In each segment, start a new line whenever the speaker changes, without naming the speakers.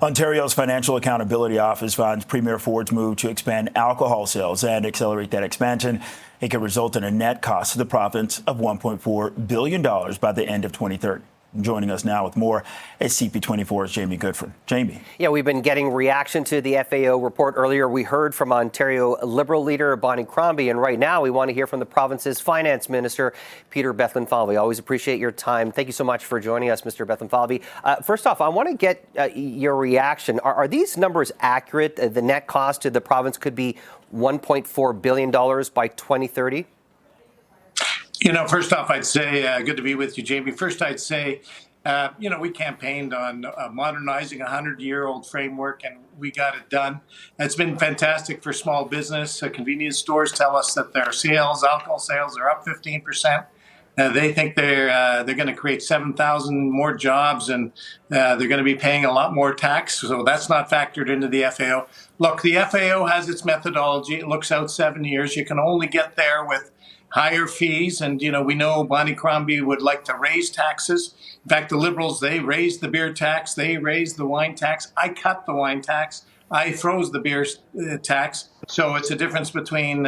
Ontario's Financial Accountability Office finds Premier Ford's move to expand alcohol sales and accelerate that expansion. It could result in a net cost to the province of $1.4 billion by the end of 2030. Joining us now with more is CP24's Jamie Goodfriend. Jamie.
Yeah, we've been getting reaction to the FAO report. Earlier, we heard from Ontario Liberal leader Bonnie Crombie, and right now we want to hear from the province's Finance Minister Peter Bethlenfalvy. Always appreciate your time. Thank you so much for joining us, Mr. Bethlenfalvy. First off, I want to get your reaction. Are these numbers accurate? The net cost to the province could be $1.4 billion by 2030?
First off, I'd say good to be with you, Jamie. First, I'd say, we campaigned on modernizing a 100-year-old framework, and we got it done. It's been fantastic for small business. Convenience stores tell us that their alcohol sales, are up 15%. They think they're going to create 7,000 more jobs, and they're going to be paying a lot more tax. So that's not factored into the FAO. Look, the FAO has its methodology. It looks out 7 years. You can only get there with higher fees. And, we know Bonnie Crombie would like to raise taxes. In fact, the Liberals, they raised the beer tax. They raised the wine tax. I cut the wine tax. I froze the beer tax. So it's a difference between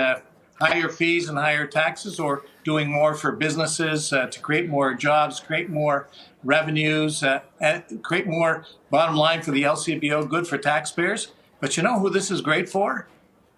higher fees and higher taxes, or doing more for businesses to create more jobs, create more revenues, and create more bottom line for the LCBO, good for taxpayers. But you know who this is great for?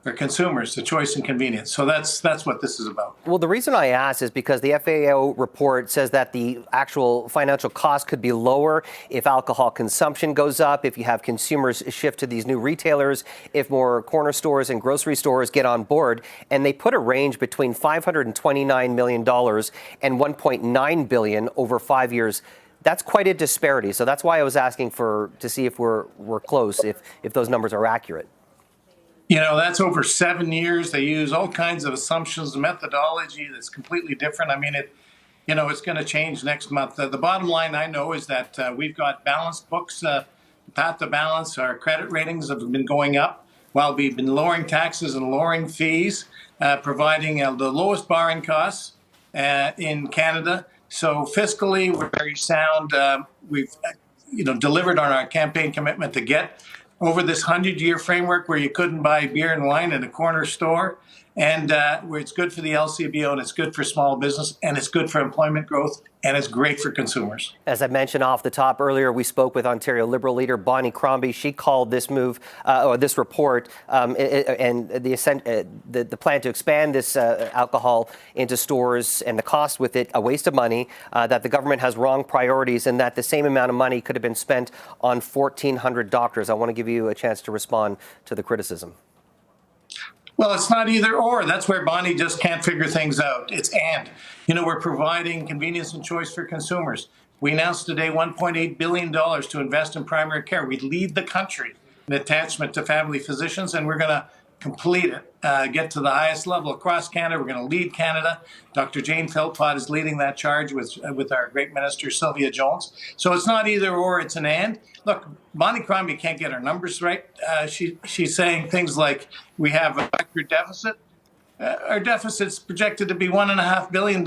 For consumers, the choice and convenience. So that's what this is about.
Well, the reason I ask is because the FAO report says that the actual financial cost could be lower if alcohol consumption goes up, if you have consumers shift to these new retailers, if more corner stores and grocery stores get on board. And they put a range between $529 million and $1.9 billion over 5 years. That's quite a disparity. So that's why I was asking to see if we're close, if those numbers are accurate.
That's over 7 years. They use all kinds of assumptions and methodology that's completely different. I mean, it's going to change next month. The bottom line I know is that we've got balanced books, path to balance. Our credit ratings have been going up while we've been lowering taxes and lowering fees, providing the lowest borrowing costs in Canada. So fiscally, we're very sound. We've, delivered on our campaign commitment to get over this 100-year framework where you couldn't buy beer and wine in a corner store, and where it's good for the LCBO, and it's good for small business, and it's good for employment growth, and it's great for consumers.
As I mentioned off the top earlier, we spoke with Ontario Liberal leader Bonnie Crombie. She called this move, or this report, and the plan to expand this alcohol into stores and the cost with it a waste of money, that the government has wrong priorities, and that the same amount of money could have been spent on 1,400 doctors. I want to give you a chance to respond to the criticism.
Well, it's not either or. That's where Bonnie just can't figure things out. It's and. We're providing convenience and choice for consumers. We announced today $1.8 billion to invest in primary care. We lead the country in attachment to family physicians, and we're going to complete it, get to the highest level across Canada. We're going to lead Canada. Dr. Jane Philpott is leading that charge with our great minister, Sylvia Jones. So it's not either or, it's an and. Look, Bonnie Crombie can't get her numbers right. She's saying things like we have a record deficit. Our deficit's projected to be $1.5 billion.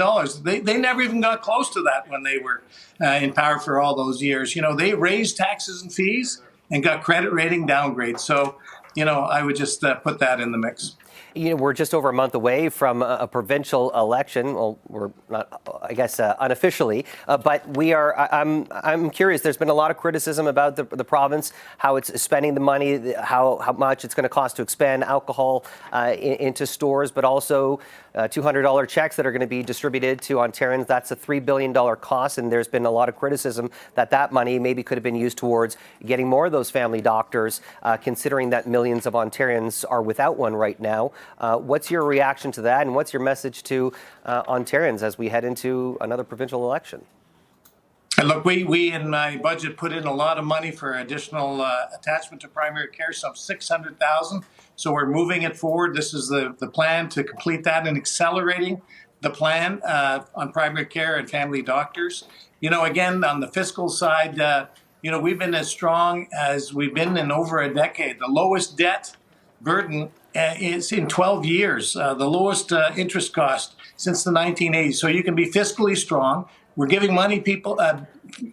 They never even got close to that when they were in power for all those years. They raised taxes and fees and got credit rating downgrades. So, I would just put that in the mix.
We're just over a month away from a provincial election. Well, we're not, I guess, unofficially, but we are. I'm curious. There's been a lot of criticism about the province, how it's spending the money, how much it's going to cost to expand alcohol into stores, but also $200 checks that are going to be distributed to Ontarians. That's a $3 billion cost, and there's been a lot of criticism that money maybe could have been used towards getting more of those family doctors, considering that millions of Ontarians are without one right now. What's your reaction to that, and what's your message to Ontarians as we head into another provincial election?
And look, we in my budget put in a lot of money for additional attachment to primary care, some $600,000. So we're moving it forward. This is the plan to complete that and accelerating the plan on primary care and family doctors. Again, on the fiscal side, we've been as strong as we've been in over a decade. The lowest debt burden is in 12 years, the lowest interest cost since the 1980s. So you can be fiscally strong. We're giving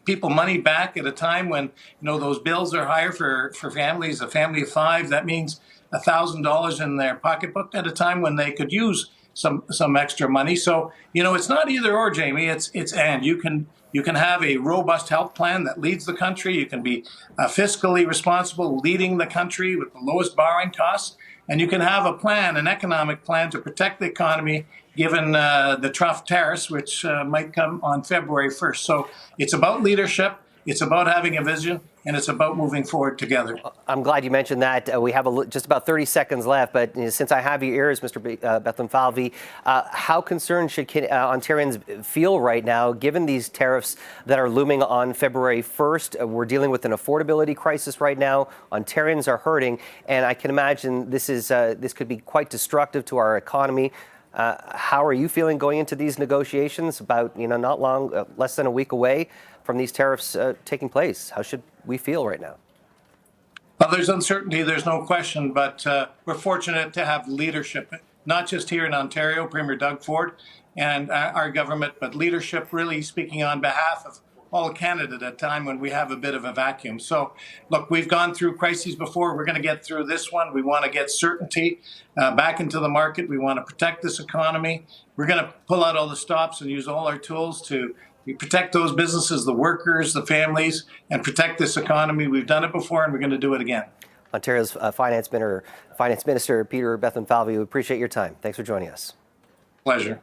people money back at a time when those bills are higher for families. A family of five, that means $1,000 in their pocketbook at a time when they could use some extra money. So it's not either or, Jamie. It's and you can have a robust health plan that leads the country. You can be fiscally responsible, leading the country with the lowest borrowing costs. And you can have a plan, an economic plan to protect the economy, given the tough tariffs, which might come on February 1st. So it's about leadership, it's about having a vision, and it's about moving forward together.
I'm glad you mentioned that. We have just about 30 seconds left, but since I have your ears, Mr. Bethlenfalvy, how concerned should Ontarians feel right now, given these tariffs that are looming on February 1st? We're dealing with an affordability crisis right now. Ontarians are hurting, and I can imagine this could be quite destructive to our economy. How are you feeling going into these negotiations about, not long, less than a week away from these tariffs taking place? How should we feel right now?
Well, there's uncertainty, there's no question, but we're fortunate to have leadership, not just here in Ontario, Premier Doug Ford and our government, but leadership really speaking on behalf of all of Canada at a time when we have a bit of a vacuum. So, look, we've gone through crises before. We're going to get through this one. We want to get certainty back into the market. We want to protect this economy. We're going to pull out all the stops and use all our tools to protect those businesses, the workers, the families, and protect this economy. We've done it before, and we're going to do it again.
Ontario's Finance Minister Peter Bethlenfalvy, we appreciate your time. Thanks for joining us.
Pleasure.